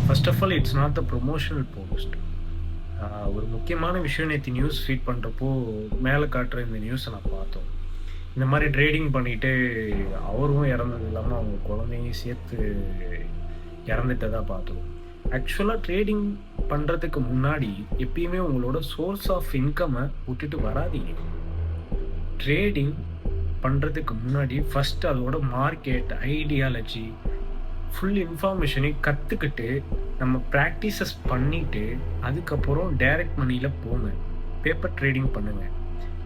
First of all it's not the promotional post. ஒரு முக்கியமான விஷயம் நேற்று நியூஸ் ஃபீட் பண்ணுறப்போ மேலே காட்டுற இந்த நியூஸை நான் பார்த்தோம். இந்த மாதிரி ட்ரேடிங் பண்ணிட்டு அவரும் இறந்தது இல்லாமல் அவங்க குழந்தையும் சேர்த்து இறந்துட்டதா பார்த்தோம். ஆக்சுவலாக ட்ரேடிங் பண்ணுறதுக்கு முன்னாடி எப்பயுமே உங்களோட சோர்ஸ் ஆஃப் இன்கம்மை விட்டுட்டு வராதீங்க. ட்ரேடிங் பண்ணுறதுக்கு முன்னாடி ஃபஸ்ட்டு அதோட மார்க்கெட் ஐடியாலஜி ஃபுல் இன்ஃபர்மேஷனையும் கற்றுக்கிட்டு நம்ம ப்ராக்டிசஸ் பண்ணிவிட்டு அதுக்கப்புறம் டைரக்ட் மணியில் போங்க. பேப்பர் ட்ரேடிங் பண்ணுங்கள்.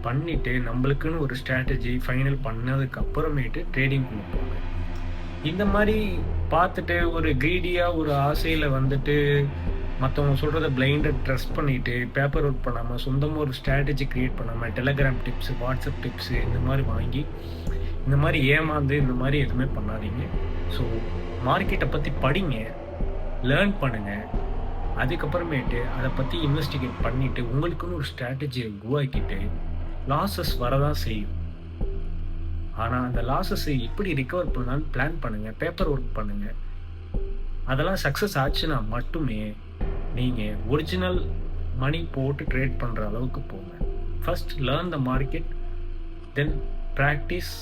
பண்ணிவிட்டு நம்மளுக்குன்னு ஒரு ஸ்ட்ராட்டஜி ஃபைனல் பண்ணதுக்கு அப்புறமேட்டு ட்ரேடிங்குள்ளே போங்க. இந்த மாதிரி பார்த்துட்டு ஒரு க்ரீடியாக ஒரு ஆசையில் வந்துட்டு மற்றவங்க சொல்கிறத பிளைண்டாக ட்ரஸ்ட் பண்ணிவிட்டு பேப்பர் ஒர்க் பண்ணாமல் சொந்தமாக ஒரு ஸ்ட்ராட்டஜி க்ரியேட் பண்ணாமல் டெலகிராம் டிப்ஸு வாட்ஸ்அப் டிப்ஸு இந்த மாதிரி வாங்கி இந்த மாதிரி ஏமாந்து இந்த மாதிரி எதுவுமே பண்ணாதீங்க. ஸோ மார்க்கெட்டை பற்றி படிங்க, லேர்ன் பண்ணுங்கள். அதுக்கப்புறமேட்டு அதை பற்றி இன்வெஸ்டிகேட் பண்ணிவிட்டு உங்களுக்குன்னு ஒரு ஸ்ட்ராட்டஜியை உருவாக்கிட்டு லாஸஸ் வரதான் செய்யும். ஆனால் அந்த லாஸஸை எப்படி ரிகவர் பண்ணலான்னு பிளான் பண்ணுங்கள், பேப்பர் ஒர்க் பண்ணுங்கள். அதெல்லாம் சக்ஸஸ் ஆச்சுன்னா மட்டுமே நீங்கள் ஒரிஜினல் மணி போட்டு ட்ரேட் பண்ணுற அளவுக்கு போங்க. First learn the market, then practice,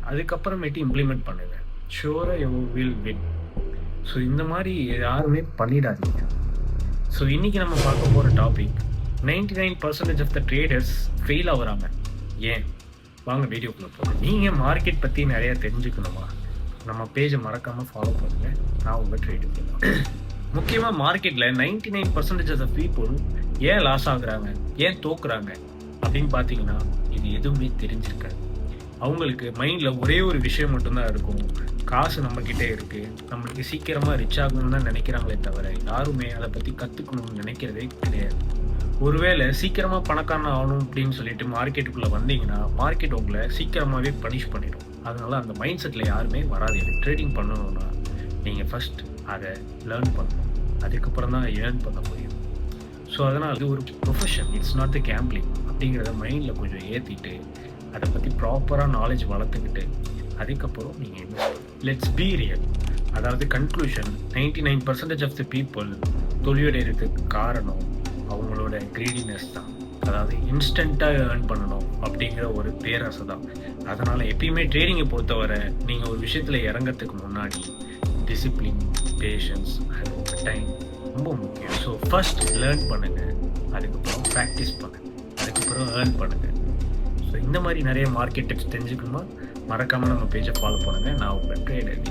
அதுக்கப்புறமேட்டு இம்ப்ளிமெண்ட் பண்ணுங்கள். ஷூராக யூ வில் வின். ஸோ இந்த மாதிரி யாருமே பண்ணிடாதீங்க. ஸோ இன்றைக்கி நம்ம பார்க்க போகிற topic 99% of the traders fail ஆகுறாங்க. ஏன்? வாங்க வீடியோக்குள்ளே போகிறேன். நீங்கள் மார்க்கெட் பற்றி நிறையா தெரிஞ்சுக்கணுமா? நம்ம பேஜை மறக்காமல் ஃபாலோ பண்ணுங்கள். நான் உங்கள் ட்ரேடிங் பண்ணலாம். முக்கியமாக மார்க்கெட்டில் 99% ஆஃப் த பீப்புள் ஏன் லாஸ் ஆகுறாங்க, ஏன் தோக்குறாங்க அப்படின்னு பார்த்தீங்கன்னா இது எதுவுமே தெரிஞ்சிருக்காது. அவங்களுக்கு மைண்டில் ஒரே ஒரு விஷயம் மட்டும்தான் இருக்கும், காசு நம்மக்கிட்டே இருக்குது, நம்மளுக்கு சீக்கிரமாக ரிச் ஆகணும்னு தான் நினைக்கிறாங்களே தவிர யாருமே அதை பற்றி கற்றுக்கணும்னு நினைக்கிறதே கிடையாது. ஒருவேளை சீக்கிரமாக பணக்காரன் ஆகணும் அப்படின்னு சொல்லிட்டு மார்க்கெட்டுக்குள்ளே வந்தீங்கன்னா மார்க்கெட் உங்களை சீக்கிரமாகவே பனிஷ் பண்ணிடும். அதனால் அந்த மைண்ட் செட்டில் யாருமே வராது. ட்ரேடிங் பண்ணணும்னா நீங்கள் ஃபஸ்ட் அதை லேர்ன் பண்ணணும், அதுக்கப்புறம் தான் ஏர்ன் பண்ண முடியும். ஸோ அதனால் இது ஒரு profession, it's not the gambling அப்படிங்கிறத மைண்டில் கொஞ்சம் ஏற்றிட்டு அதை பற்றி ப்ராப்பராக நாலேஜ் வளர்த்துக்கிட்டு அதுக்கப்புறம் நீங்கள் இன்வெஸ்ட். Let's be real. அதாவது கன்க்ளூஷன், 99% ஆஃப் த பீப்புள் தோல்வியடைகிறதுக்கு காரணம் அவங்களோட க்ரீடினஸ் தான். அதாவது இன்ஸ்டண்ட்டாக ஏர்ன் பண்ணணும் அப்படிங்கிற ஒரு பேராசை தான். அதனால் எப்பயுமே ட்ரேடிங்கை பொறுத்தவரை நீங்கள் ஒரு விஷயத்தில் இறங்கிறதுக்கு முன்னாடி டிசிப்ளின், பேஷன்ஸ் அண்ட் டைம் ரொம்ப முக்கியம். ஸோ ஃபர்ஸ்ட் லேர்ன் பண்ணுங்கள், அதுக்கப்புறம் ப்ராக்டிஸ் பண்ணுங்கள், அதுக்கப்புறம் ஏர்ன் பண்ணுங்கள். ஸோ இந்த மாதிரி நிறைய மார்க்கெட் டிப்ஸ் தெரிஞ்சுக்கணுமா? மறக்காமல் நம்ம பேஜை ஃபாலோ பண்ணுங்கள். நான் உங்கள் ட்ரேடர்.